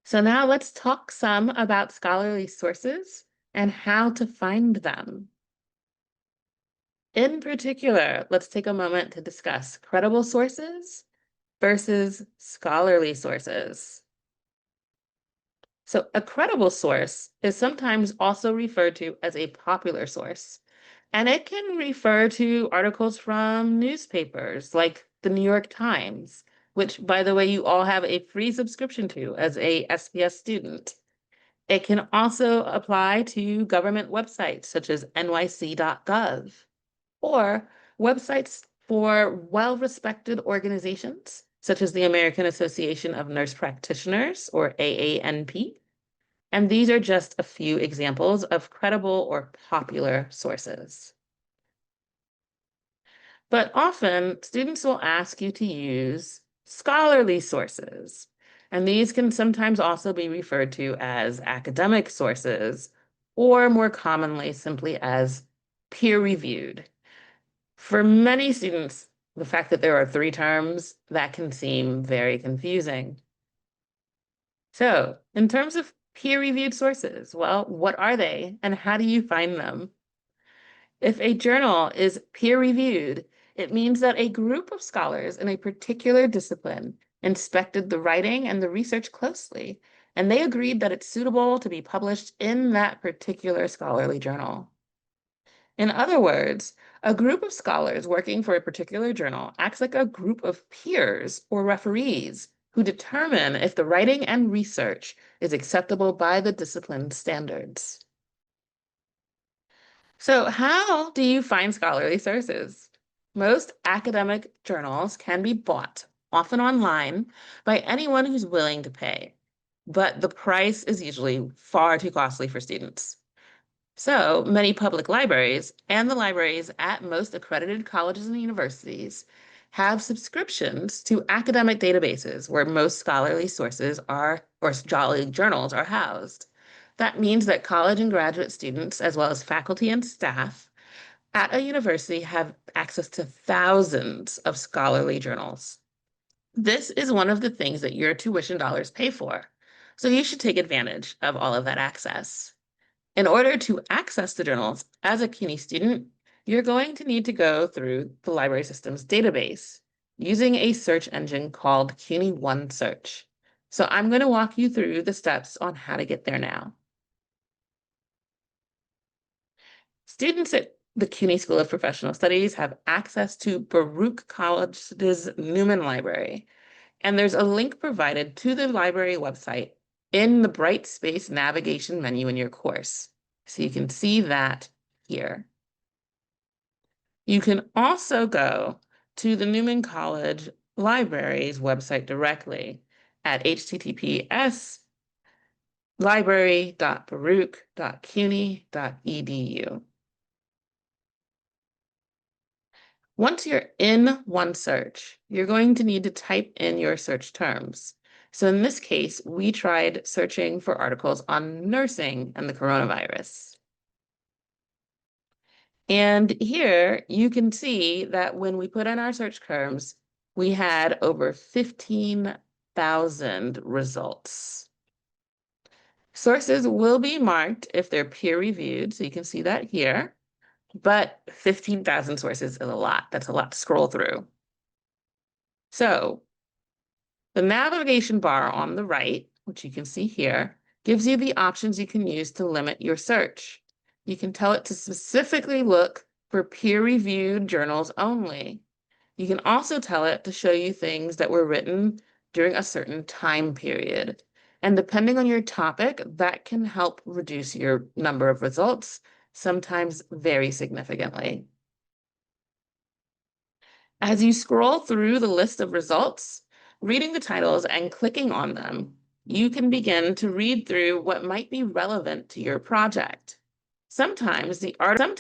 So now let's talk some about scholarly sources and how to find them. In particular, let's take a moment to discuss credible sources versus scholarly sources. So a credible source is sometimes also referred to as a popular source, and it can refer to articles from newspapers like the New York Times, which, by the way, you all have a free subscription to as a SPS student. It can also apply to government websites such as nyc.gov or websites for well-respected organizations such as the American Association of Nurse Practitioners, or AANP. And these are just a few examples of credible or popular sources. But often, students will ask you to use scholarly sources. And these can sometimes also be referred to as academic sources, or more commonly, simply as peer-reviewed. For many students, the fact that there are three terms, that can seem very confusing. So, in terms of peer-reviewed sources, well, what are they and how do you find them? If a journal is peer-reviewed, it means that a group of scholars in a particular discipline inspected the writing and the research closely, and they agreed that it's suitable to be published in that particular scholarly journal. In other words, a group of scholars working for a particular journal acts like a group of peers or referees who determine if the writing and research is acceptable by the discipline's standards. So how do you find scholarly sources? Most academic journals can be bought, often online, by anyone who's willing to pay, but the price is usually far too costly for students. So many public libraries and the libraries at most accredited colleges and universities have subscriptions to academic databases where most scholarly sources are, or scholarly journals are housed. That means that college and graduate students, as well as faculty and staff at a university, have access to thousands of scholarly journals. This is one of the things that your tuition dollars pay for. So you should take advantage of all of that access. In order to access the journals as a CUNY student, you're going to need to go through the library system's database using a search engine called CUNY OneSearch. So I'm going to walk you through the steps on how to get there now. Students at the CUNY School of Professional Studies have access to Baruch College's Newman Library, and there's a link provided to the library website in the Bright Space navigation menu in your course. So you can see that here. You can also go to the Newman College Library's website directly at https://library.baruch.cuny.edu. Once you're in OneSearch, you're going to need to type in your search terms. So in this case, we tried searching for articles on nursing and the coronavirus. And here you can see that when we put in our search terms, we had over 15,000 results. Sources will be marked if they're peer-reviewed, so you can see that here. But 15,000 sources is a lot. That's a lot to scroll through. So the navigation bar on the right, which you can see here, gives you the options you can use to limit your search. You can tell it to specifically look for peer-reviewed journals only. You can also tell it to show you things that were written during a certain time period. And depending on your topic, that can help reduce your number of results, sometimes very significantly. As you scroll through the list of results, reading the titles and clicking on them, you can begin to read through what might be relevant to your project. Sometimes the article